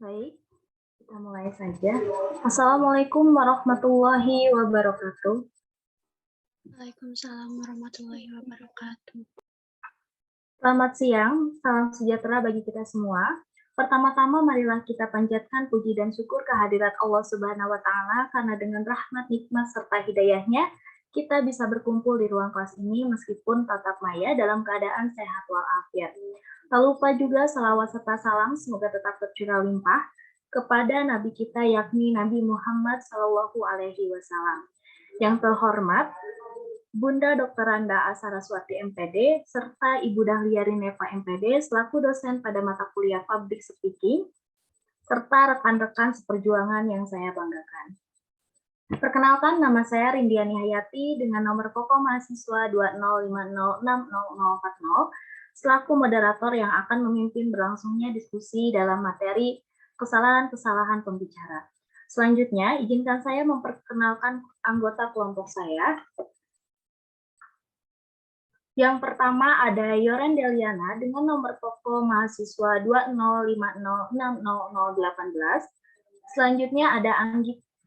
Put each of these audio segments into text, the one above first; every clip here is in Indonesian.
Baik, kita mulai saja. Assalamualaikum warahmatullahi wabarakatuh. Waalaikumsalam warahmatullahi wabarakatuh. Selamat siang, salam sejahtera bagi kita semua. Pertama-tama marilah kita panjatkan puji dan syukur kehadirat Allah Subhanahu wa Ta'ala karena dengan rahmat, nikmat, serta hidayahnya kita bisa berkumpul di ruang kelas ini meskipun tatap maya dalam keadaan sehat walafiat. Tak lupa juga salawat serta salam semoga tetap tercurah limpah kepada Nabi kita yakni Nabi Muhammad Shallallahu Alaihi Wasallam. Yang terhormat Bunda Dr. Randa Asaraswati MPD serta Ibu Dahlia Rineva MPD selaku dosen pada mata kuliah Public Speaking serta rekan-rekan seperjuangan yang saya banggakan. Perkenalkan, nama saya Rindiani Hayati dengan nomor pokok mahasiswa 205060040 selaku moderator yang akan memimpin berlangsungnya diskusi dalam materi kesalahan-kesalahan pembicara. Selanjutnya, izinkan saya memperkenalkan anggota kelompok saya. Yang pertama ada Yoren Deliana dengan nomor pokok mahasiswa 205060018. Selanjutnya ada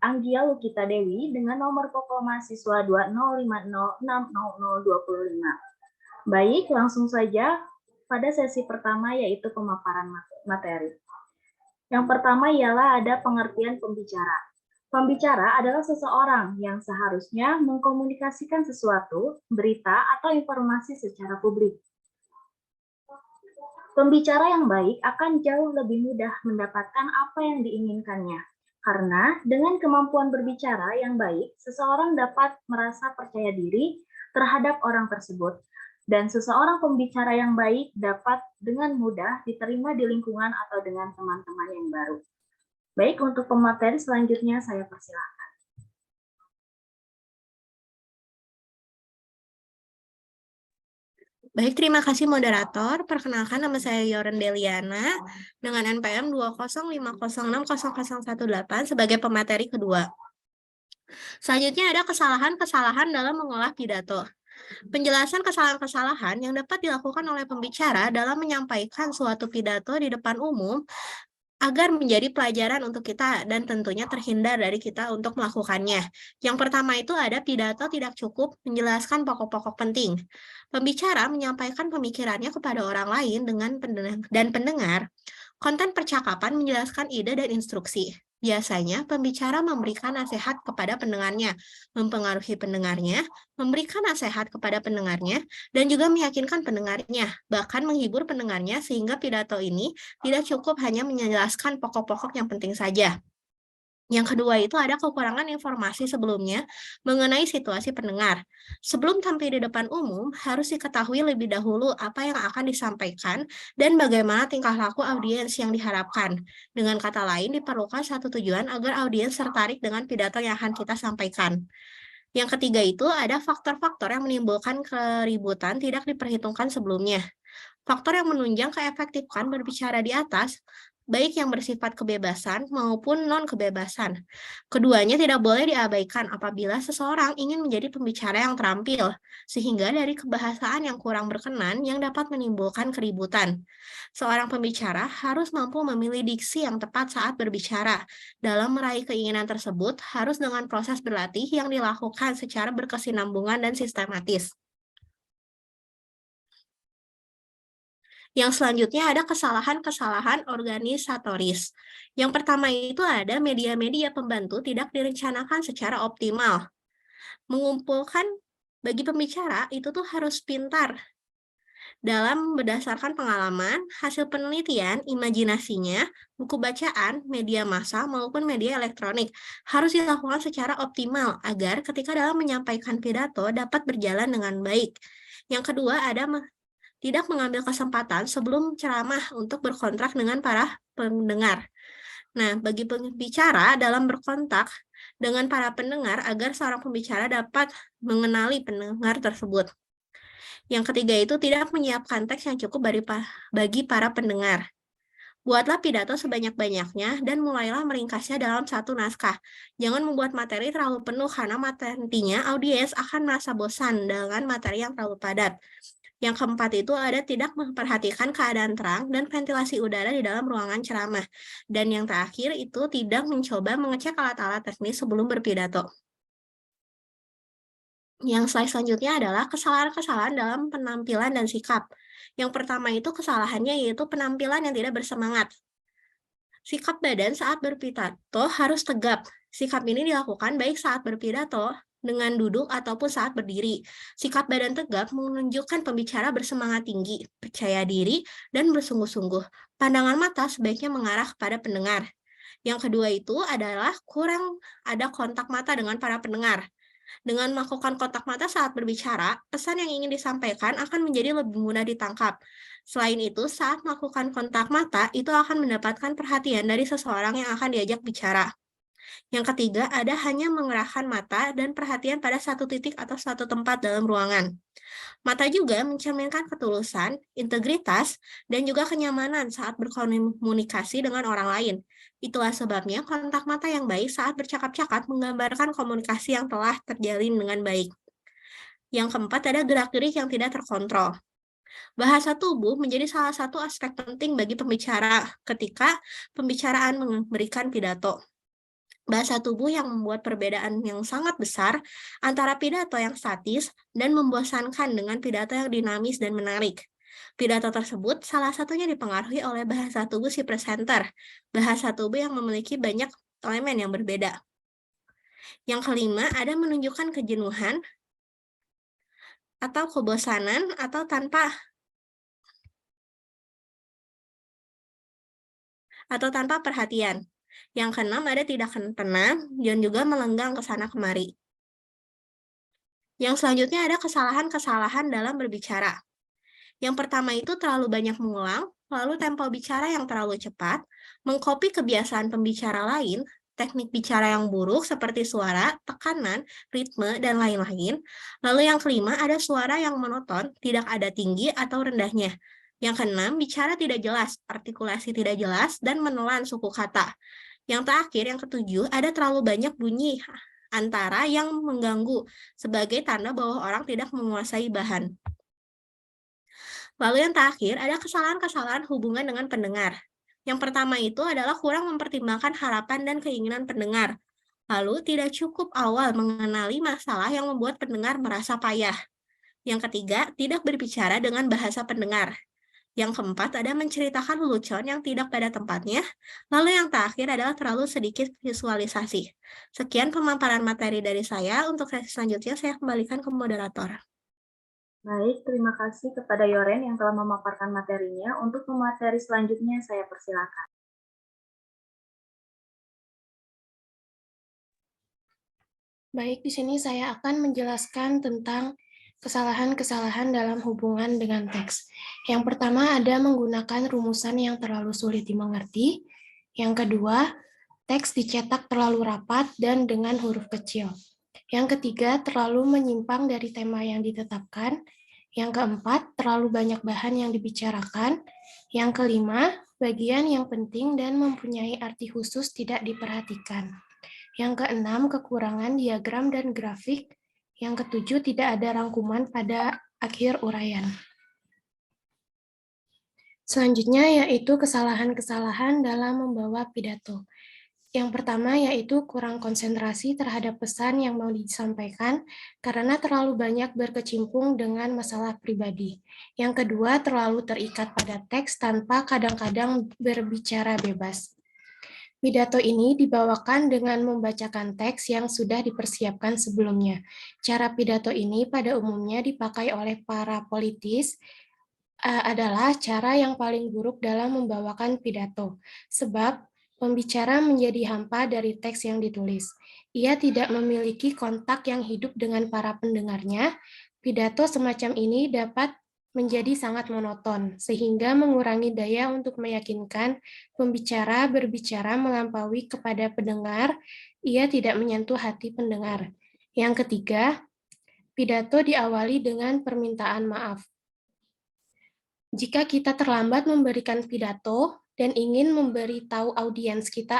Anggia Lukita Dewi dengan nomor pokok mahasiswa 205060025. Baik, langsung saja pada sesi pertama yaitu pemaparan materi. Yang pertama ialah ada pengertian pembicara. Pembicara adalah seseorang yang seharusnya mengkomunikasikan sesuatu, berita, atau informasi secara publik. Pembicara yang baik akan jauh lebih mudah mendapatkan apa yang diinginkannya. Karena dengan kemampuan berbicara yang baik, seseorang dapat merasa percaya diri terhadap orang tersebut. Dan seseorang pembicara yang baik dapat dengan mudah diterima di lingkungan atau dengan teman-teman yang baru. Baik, untuk pemateri selanjutnya saya persilakan. Baik, terima kasih moderator. Perkenalkan, nama saya Yoren Deliana dengan NPM 205060018 sebagai pemateri kedua. Selanjutnya ada kesalahan-kesalahan dalam mengolah pidato. Penjelasan kesalahan-kesalahan yang dapat dilakukan oleh pembicara dalam menyampaikan suatu pidato di depan umum agar menjadi pelajaran untuk kita dan tentunya terhindar dari kita untuk melakukannya. Yang pertama itu ada pidato tidak cukup menjelaskan pokok-pokok penting. Pembicara menyampaikan pemikirannya kepada orang lain dan pendengar. Konten percakapan menjelaskan ide dan instruksi. Biasanya pembicara memberikan nasihat kepada pendengarnya, mempengaruhi pendengarnya, memberikan nasihat kepada pendengarnya, dan juga meyakinkan pendengarnya, bahkan menghibur pendengarnya sehingga pidato ini tidak cukup hanya menjelaskan pokok-pokok yang penting saja. Yang kedua itu ada kekurangan informasi sebelumnya mengenai situasi pendengar. Sebelum tampil di depan umum, harus diketahui lebih dahulu apa yang akan disampaikan dan bagaimana tingkah laku audiens yang diharapkan. Dengan kata lain, diperlukan satu tujuan agar audiens tertarik dengan pidato yang akan kita sampaikan. Yang ketiga itu ada faktor-faktor yang menimbulkan keributan tidak diperhitungkan sebelumnya. Faktor yang menunjang keefektifan berbicara di atas, baik yang bersifat kebebasan maupun non-kebebasan. Keduanya tidak boleh diabaikan apabila seseorang ingin menjadi pembicara yang terampil, sehingga dari kebahasaan yang kurang berkenan yang dapat menimbulkan keributan. Seorang pembicara harus mampu memilih diksi yang tepat saat berbicara. Dalam meraih keinginan tersebut, harus dengan proses berlatih yang dilakukan secara berkesinambungan dan sistematis. Yang selanjutnya ada kesalahan-kesalahan organisatoris. Yang pertama itu ada media-media pembantu tidak direncanakan secara optimal. Mengumpulkan bagi pembicara itu tuh harus pintar dalam berdasarkan pengalaman, hasil penelitian, imajinasinya, buku bacaan, media massa maupun media elektronik harus dilakukan secara optimal agar ketika dalam menyampaikan pidato dapat berjalan dengan baik. Yang kedua ada tidak mengambil kesempatan sebelum ceramah untuk berkontrak dengan para pendengar. Nah, bagi pembicara dalam berkontak dengan para pendengar agar seorang pembicara dapat mengenali pendengar tersebut. Yang ketiga itu tidak menyiapkan teks yang cukup bagi para pendengar. Buatlah pidato sebanyak-banyaknya dan mulailah meringkasnya dalam satu naskah. Jangan membuat materi terlalu penuh karena nantinya audiens akan merasa bosan dengan materi yang terlalu padat. Yang keempat itu ada tidak memperhatikan keadaan terang dan ventilasi udara di dalam ruangan ceramah. Dan yang terakhir itu tidak mencoba mengecek alat-alat teknis sebelum berpidato. Yang slide selanjutnya adalah kesalahan-kesalahan dalam penampilan dan sikap. Yang pertama itu kesalahannya yaitu penampilan yang tidak bersemangat. Sikap badan saat berpidato harus tegap. Sikap ini dilakukan baik saat berpidato, dengan duduk ataupun saat berdiri. Sikap badan tegap menunjukkan pembicara bersemangat tinggi, percaya diri, dan bersungguh-sungguh. Pandangan mata sebaiknya mengarah kepada pendengar. Yang kedua itu adalah kurang ada kontak mata dengan para pendengar. Dengan melakukan kontak mata saat berbicara, pesan yang ingin disampaikan akan menjadi lebih mudah ditangkap. Selain itu, saat melakukan kontak mata, itu akan mendapatkan perhatian dari seseorang yang akan diajak bicara. Yang ketiga, ada hanya mengerahkan mata dan perhatian pada satu titik atau satu tempat dalam ruangan. Mata juga mencerminkan ketulusan, integritas, dan juga kenyamanan saat berkomunikasi dengan orang lain. Itulah sebabnya kontak mata yang baik saat bercakap-cakap menggambarkan komunikasi yang telah terjalin dengan baik. Yang keempat ada gerak-gerik yang tidak terkontrol. Bahasa tubuh menjadi salah satu aspek penting bagi pembicara ketika pembicaraan memberikan pidato. Bahasa tubuh yang membuat perbedaan yang sangat besar antara pidato yang statis dan membosankan dengan pidato yang dinamis dan menarik. Pidato tersebut salah satunya dipengaruhi oleh bahasa tubuh si presenter, bahasa tubuh yang memiliki banyak elemen yang berbeda. Yang kelima, ada menunjukkan kejenuhan atau kebosanan atau tanpa perhatian. Yang keenam ada tidak tenang dan juga melenggang ke sana kemari. Yang selanjutnya ada kesalahan-kesalahan dalam berbicara. Yang pertama itu terlalu banyak mengulang, lalu tempo bicara yang terlalu cepat, mengcopy kebiasaan pembicara lain, teknik bicara yang buruk seperti suara, tekanan, ritme, dan lain-lain. Lalu yang kelima ada suara yang monoton, tidak ada tinggi atau rendahnya. Yang keenam, bicara tidak jelas, artikulasi tidak jelas, dan menelan suku kata. Yang terakhir, yang ketujuh, ada terlalu banyak bunyi antara yang mengganggu sebagai tanda bahwa orang tidak menguasai bahan. Lalu yang terakhir, ada kesalahan-kesalahan hubungan dengan pendengar. Yang pertama itu adalah kurang mempertimbangkan harapan dan keinginan pendengar. Lalu tidak cukup awal mengenali masalah yang membuat pendengar merasa payah. Yang ketiga, tidak berbicara dengan bahasa pendengar. Yang keempat, ada menceritakan lelucon yang tidak pada tempatnya. Lalu yang terakhir adalah terlalu sedikit visualisasi. Sekian pemaparan materi dari saya. Untuk sesi selanjutnya, saya kembalikan ke moderator. Baik, terima kasih kepada Yoren yang telah memaparkan materinya. Untuk pemateri selanjutnya, saya persilakan. Baik, di sini saya akan menjelaskan tentang kesalahan-kesalahan dalam hubungan dengan teks. Yang pertama ada menggunakan rumusan yang terlalu sulit dimengerti. Yang kedua, teks dicetak terlalu rapat dan dengan huruf kecil. Yang ketiga, terlalu menyimpang dari tema yang ditetapkan. Yang keempat, terlalu banyak bahan yang dibicarakan. Yang kelima, bagian yang penting dan mempunyai arti khusus tidak diperhatikan. Yang keenam, kekurangan diagram dan grafik. Yang ketujuh, tidak ada rangkuman pada akhir uraian. Selanjutnya yaitu kesalahan-kesalahan dalam membawa pidato. Yang pertama yaitu kurang konsentrasi terhadap pesan yang mau disampaikan karena terlalu banyak berkecimpung dengan masalah pribadi. Yang kedua, terlalu terikat pada teks tanpa kadang-kadang berbicara bebas. Pidato ini dibawakan dengan membacakan teks yang sudah dipersiapkan sebelumnya. Cara pidato ini pada umumnya dipakai oleh para politis adalah cara yang paling buruk dalam membawakan pidato, sebab pembicara menjadi hampa dari teks yang ditulis. Ia tidak memiliki kontak yang hidup dengan para pendengarnya. Pidato semacam ini dapat menjadi sangat monoton, sehingga mengurangi daya untuk meyakinkan pembicara berbicara melampaui kepada pendengar, ia tidak menyentuh hati pendengar. Yang ketiga, pidato diawali dengan permintaan maaf. Jika kita terlambat memberikan pidato dan ingin memberitahu audiens kita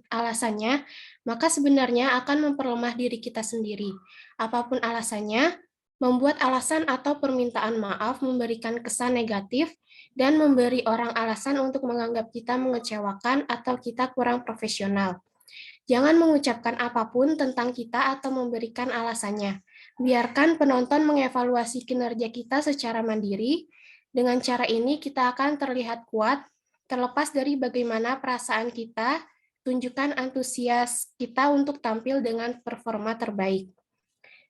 alasannya, maka sebenarnya akan memperlemah diri kita sendiri. Apapun alasannya, Membuat alasan atau permintaan maaf memberikan kesan negatif dan memberi orang alasan untuk menganggap kita mengecewakan atau kita kurang profesional. Jangan mengucapkan apapun tentang kita atau memberikan alasannya. Biarkan penonton mengevaluasi kinerja kita secara mandiri. Dengan cara ini kita akan terlihat kuat, terlepas dari bagaimana perasaan kita, tunjukkan antusias kita untuk tampil dengan performa terbaik.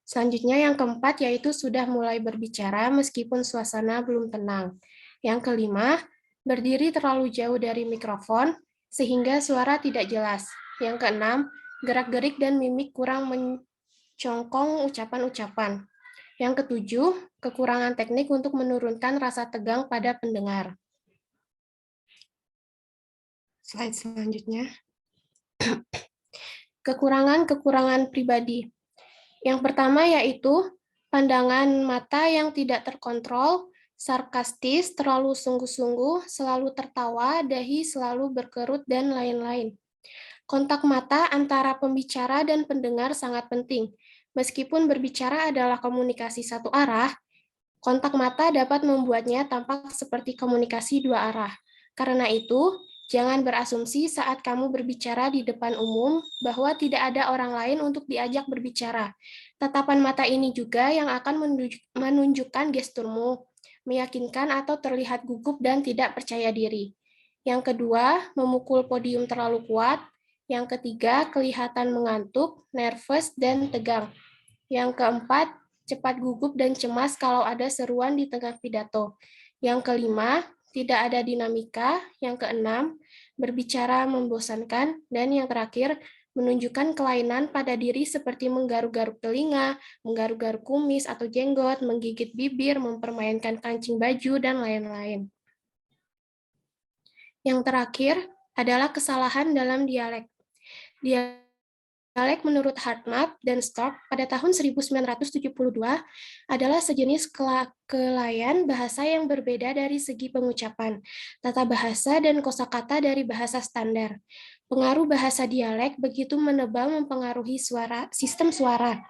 Selanjutnya yang keempat yaitu sudah mulai berbicara meskipun suasana belum tenang. Yang kelima, berdiri terlalu jauh dari mikrofon sehingga suara tidak jelas. Yang keenam, gerak-gerik dan mimik kurang mencongkong ucapan-ucapan. Yang ketujuh, kekurangan teknik untuk menurunkan rasa tegang pada pendengar. Slide selanjutnya. Kekurangan-kekurangan pribadi. Yang pertama yaitu pandangan mata yang tidak terkontrol, sarkastis, terlalu sungguh-sungguh, selalu tertawa, dahi selalu berkerut, dan lain-lain. Kontak mata antara pembicara dan pendengar sangat penting. Meskipun berbicara adalah komunikasi satu arah, kontak mata dapat membuatnya tampak seperti komunikasi dua arah. Karena itu, jangan berasumsi saat kamu berbicara di depan umum bahwa tidak ada orang lain untuk diajak berbicara. Tatapan mata ini juga yang akan menunjukkan gesturmu, meyakinkan atau terlihat gugup dan tidak percaya diri. Yang kedua, memukul podium terlalu kuat. Yang ketiga, kelihatan mengantuk, nervous, dan tegang. Yang keempat, cepat gugup dan cemas kalau ada seruan di tengah pidato. Yang kelima, tidak ada dinamika. Yang keenam, berbicara membosankan. Dan yang terakhir, menunjukkan kelainan pada diri seperti menggaruk-garuk telinga, menggaruk-garuk kumis atau jenggot, menggigit bibir, mempermainkan kancing baju, dan lain-lain. Yang terakhir adalah kesalahan dalam dialek. Dialek menurut HeartMath dan Stork pada tahun 1972 adalah sejenis kelainan bahasa yang berbeda dari segi pengucapan, tata bahasa, dan kosakata dari bahasa standar. Pengaruh bahasa dialek begitu menebal mempengaruhi sistem suara.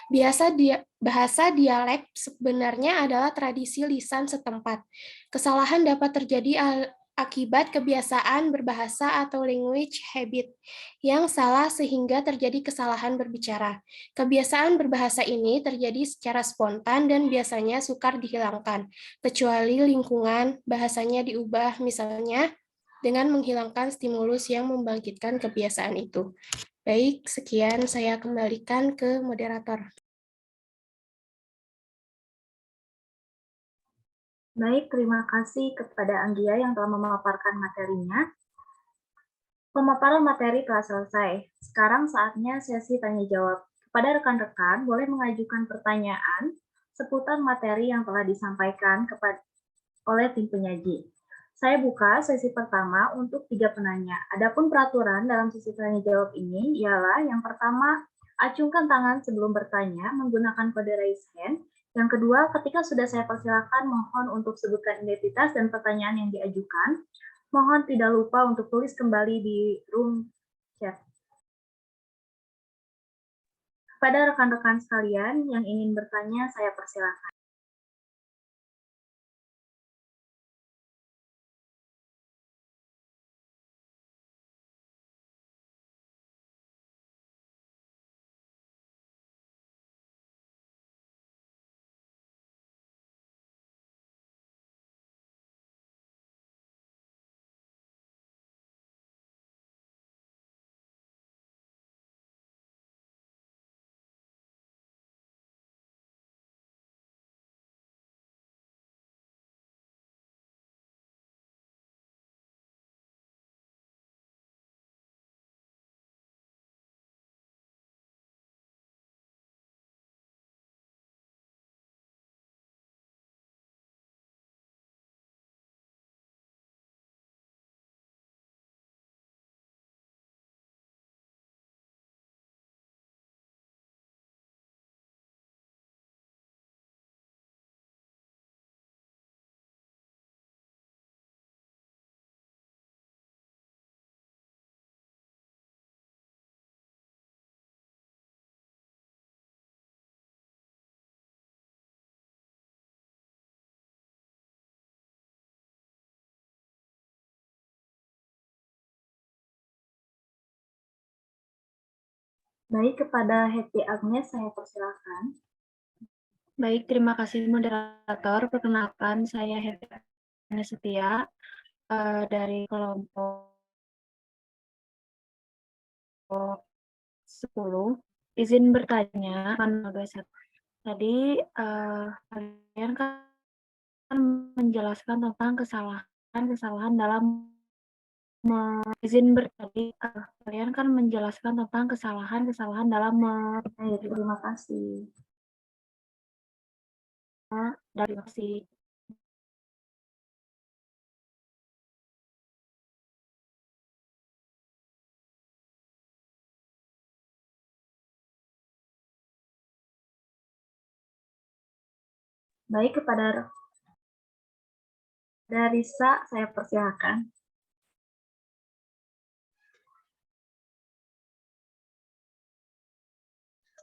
Bahasa dialek sebenarnya adalah tradisi lisan setempat. Kesalahan dapat terjadi akibat kebiasaan berbahasa atau language habit yang salah sehingga terjadi kesalahan berbicara. Kebiasaan berbahasa ini terjadi secara spontan dan biasanya sukar dihilangkan, kecuali lingkungan bahasanya diubah misalnya dengan menghilangkan stimulus yang membangkitkan kebiasaan itu. Baik, sekian saya kembalikan ke moderator. Baik, terima kasih kepada Anggia yang telah memaparkan materinya. Pemaparan materi telah selesai. Sekarang saatnya sesi tanya jawab. Kepada rekan-rekan, boleh mengajukan pertanyaan seputar materi yang telah disampaikan oleh tim penyaji. Saya buka sesi pertama untuk 3 penanya. Adapun peraturan dalam sesi tanya jawab ini ialah yang pertama, acungkan tangan sebelum bertanya menggunakan kode raise hand. Yang kedua, ketika sudah saya persilakan, mohon untuk sebutkan identitas dan pertanyaan yang diajukan. Mohon tidak lupa untuk tulis kembali di room chat. Kepada rekan-rekan sekalian yang ingin bertanya, saya persilakan. Baik, kepada Happy Agnes saya persilakan. Baik, terima kasih moderator. Perkenalkan, saya Happy Agnes Setia dari kelompok 10. Izin bertanya, 21. Tadi kalian kan menjelaskan tentang kesalahan dalam kalian kan menjelaskan tentang kesalahan dalam Baik, terima kasih. dari aksi. Baik, kepada Risa saya persilakan.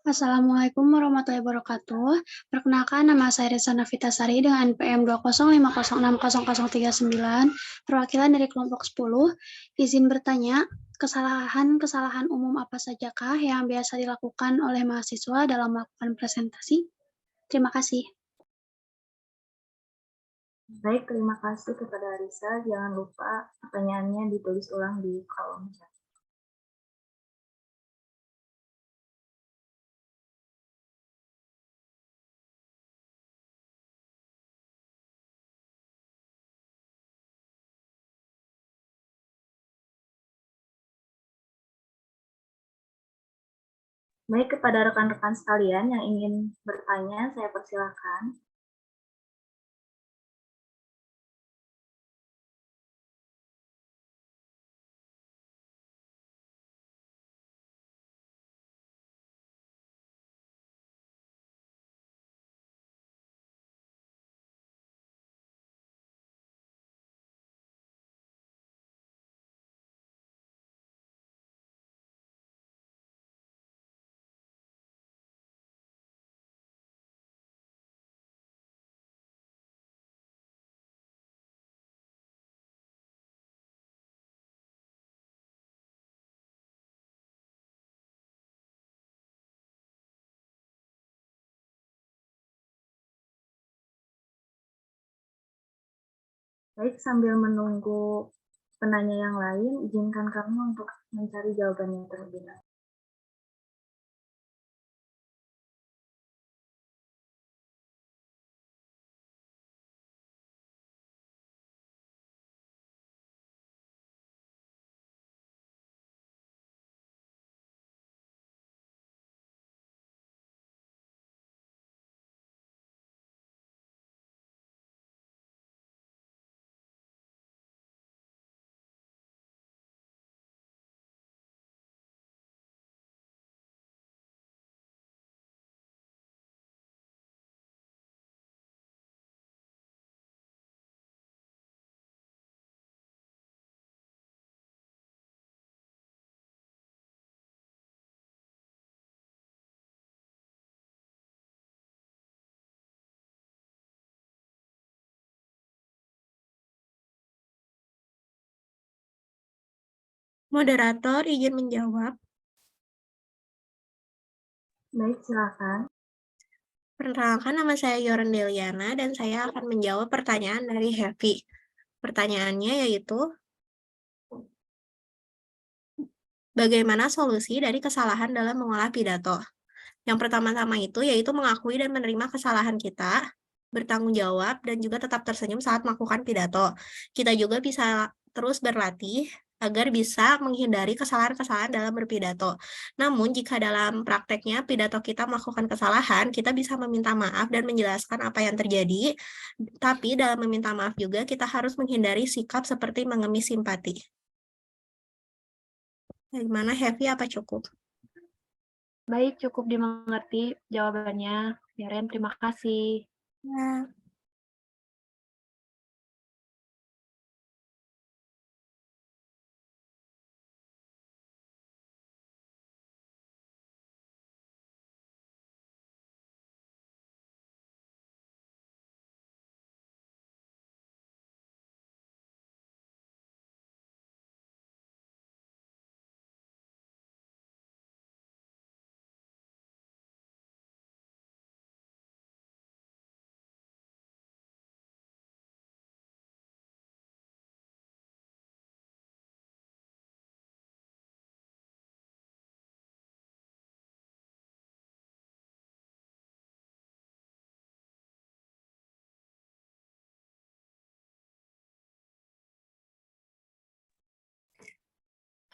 Assalamualaikum warahmatullahi wabarakatuh. Perkenalkan, nama saya Risa Navitasari dengan NPM 205060039, perwakilan dari kelompok 10. Izin bertanya, kesalahan-kesalahan umum apa sajakah yang biasa dilakukan oleh mahasiswa dalam melakukan presentasi? Terima kasih. Baik, terima kasih kepada Risa. Jangan lupa pertanyaannya ditulis ulang di kolom chat. Baik, kepada rekan-rekan sekalian yang ingin bertanya, saya persilakan. Baik, sambil menunggu penanya yang lain, izinkan kami untuk mencari jawabannya terlebih dahulu. Moderator izin menjawab. Baik, silakan. Perkenalkan, nama saya Yoran Deliana dan saya akan menjawab pertanyaan dari Happy. Pertanyaannya yaitu, bagaimana solusi dari kesalahan dalam mengolah pidato? Yang pertama-tama itu yaitu mengakui dan menerima kesalahan kita, bertanggung jawab, dan juga tetap tersenyum saat melakukan pidato. Kita juga bisa terus berlatih agar bisa menghindari kesalahan-kesalahan dalam berpidato. Namun, jika dalam prakteknya pidato kita melakukan kesalahan, kita bisa meminta maaf dan menjelaskan apa yang terjadi. Tapi dalam meminta maaf juga, kita harus menghindari sikap seperti mengemis simpati. Bagaimana, Heavy? Apa cukup? Baik, cukup dimengerti jawabannya. Yaren, terima kasih. Ya.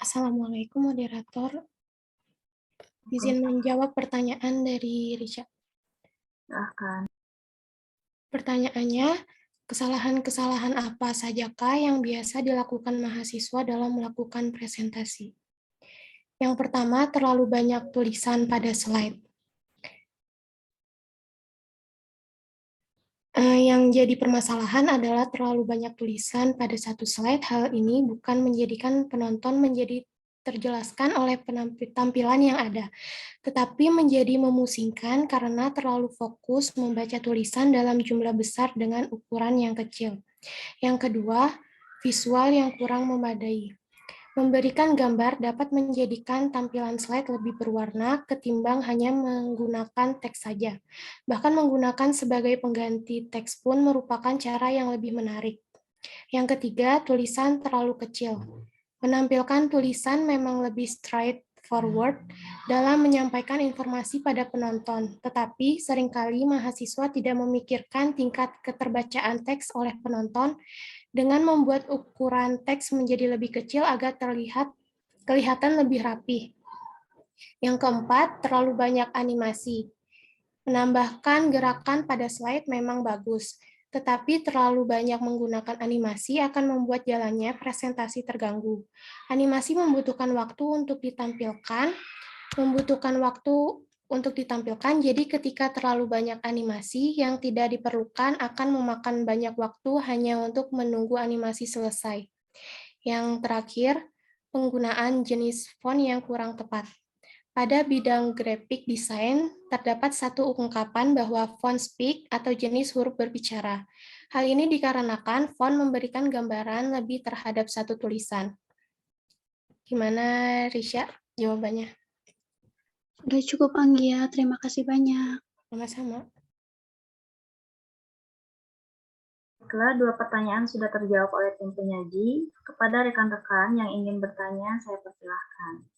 Assalamualaikum moderator. Izin menjawab pertanyaan dari Risha. Silahkan. Pertanyaannya, kesalahan-kesalahan apa sajakah yang biasa dilakukan mahasiswa dalam melakukan presentasi? Yang pertama, terlalu banyak tulisan pada slide. Yang jadi permasalahan adalah terlalu banyak tulisan pada satu slide. Hal ini bukan menjadikan penonton menjadi terjelaskan oleh tampilan yang ada, tetapi menjadi memusingkan karena terlalu fokus membaca tulisan dalam jumlah besar dengan ukuran yang kecil. Yang kedua, visual yang kurang memadai. Memberikan gambar dapat menjadikan tampilan slide lebih berwarna ketimbang hanya menggunakan teks saja. Bahkan menggunakan sebagai pengganti teks pun merupakan cara yang lebih menarik. Yang ketiga, tulisan terlalu kecil. Menampilkan tulisan memang lebih straightforward dalam menyampaikan informasi pada penonton, tetapi seringkali mahasiswa tidak memikirkan tingkat keterbacaan teks oleh penonton dengan membuat ukuran teks menjadi lebih kecil agar kelihatan lebih rapi. Yang keempat, terlalu banyak animasi. Menambahkan gerakan pada slide memang bagus, tetapi terlalu banyak menggunakan animasi akan membuat jalannya presentasi terganggu. Animasi membutuhkan waktu untuk ditampilkan, jadi ketika terlalu banyak animasi yang tidak diperlukan akan memakan banyak waktu hanya untuk menunggu animasi selesai. Yang terakhir, penggunaan jenis font yang kurang tepat. Pada bidang graphic design, terdapat satu ungkapan bahwa font speak atau jenis huruf berbicara. Hal ini dikarenakan font memberikan gambaran lebih terhadap satu tulisan. Gimana, Risha, jawabannya? Sudah cukup, Anggia. Terima kasih banyak. Sama-sama. Setelah 2 pertanyaan sudah terjawab oleh tim penyaji, kepada rekan-rekan yang ingin bertanya, saya persilahkan.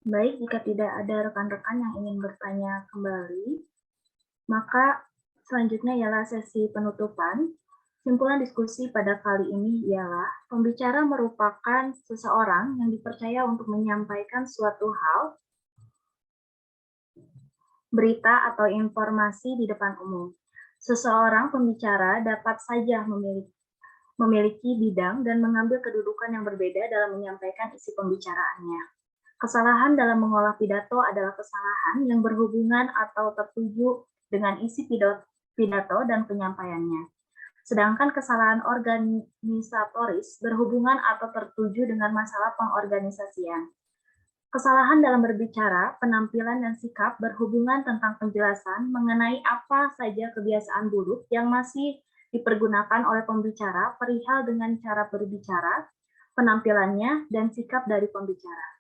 Baik, jika tidak ada rekan-rekan yang ingin bertanya kembali, maka selanjutnya ialah sesi penutupan. Simpulan diskusi pada kali ini ialah pembicara merupakan seseorang yang dipercaya untuk menyampaikan suatu hal, berita atau informasi di depan umum. Seseorang pembicara dapat saja memiliki bidang dan mengambil kedudukan yang berbeda dalam menyampaikan isi pembicaraannya. Kesalahan dalam mengolah pidato adalah kesalahan yang berhubungan atau tertuju dengan isi pidato dan penyampaiannya. Sedangkan kesalahan organisatoris berhubungan atau tertuju dengan masalah pengorganisasian. Kesalahan dalam berbicara, penampilan, dan sikap berhubungan tentang penjelasan mengenai apa saja kebiasaan buruk yang masih dipergunakan oleh pembicara perihal dengan cara berbicara, penampilannya, dan sikap dari pembicara.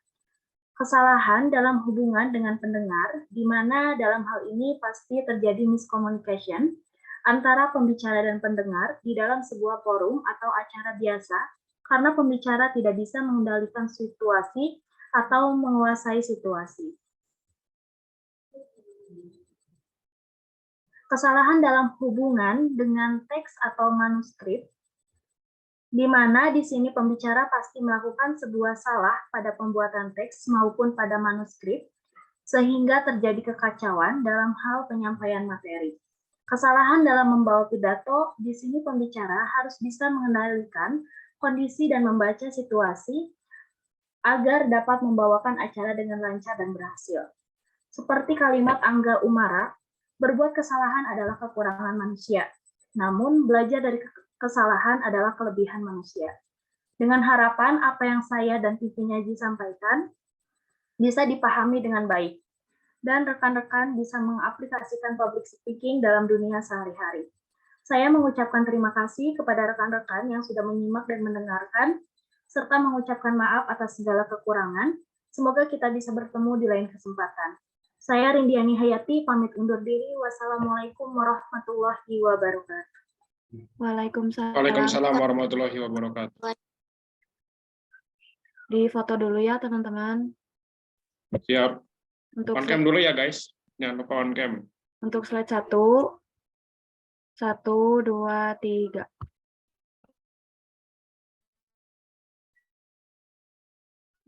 Kesalahan dalam hubungan dengan pendengar, di mana dalam hal ini pasti terjadi miscommunication antara pembicara dan pendengar di dalam sebuah forum atau acara biasa, karena pembicara tidak bisa mengendalikan situasi atau menguasai situasi. Kesalahan dalam hubungan dengan teks atau manuskrip, di mana di sini pembicara pasti melakukan sebuah salah pada pembuatan teks maupun pada manuskrip, sehingga terjadi kekacauan dalam hal penyampaian materi. Kesalahan dalam membawa pidato, di sini pembicara harus bisa mengendalikan kondisi dan membaca situasi agar dapat membawakan acara dengan lancar dan berhasil. Seperti kalimat Angga Umara, berbuat kesalahan adalah kekurangan manusia. Namun, belajar dari kesalahan adalah kelebihan manusia. Dengan harapan apa yang saya dan pimpinnya sampaikan bisa dipahami dengan baik, dan rekan-rekan bisa mengaplikasikan public speaking dalam dunia sehari-hari. Saya mengucapkan terima kasih kepada rekan-rekan yang sudah menyimak dan mendengarkan, serta mengucapkan maaf atas segala kekurangan. Semoga kita bisa bertemu di lain kesempatan. Saya Rindiani Hayati, pamit undur diri. Wassalamualaikum warahmatullahi wabarakatuh. Waalaikumsalam. Waalaikumsalam warahmatullahi wabarakatuh. Di foto dulu ya, teman-teman. Siap. Untuk On cam dulu ya, guys. Jangan lupa on cam. Untuk slide 1, 1, 2, 3.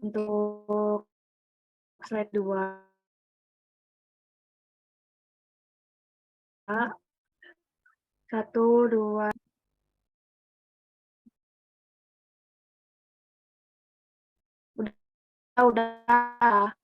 Untuk slide 2. 1, 2. Udah.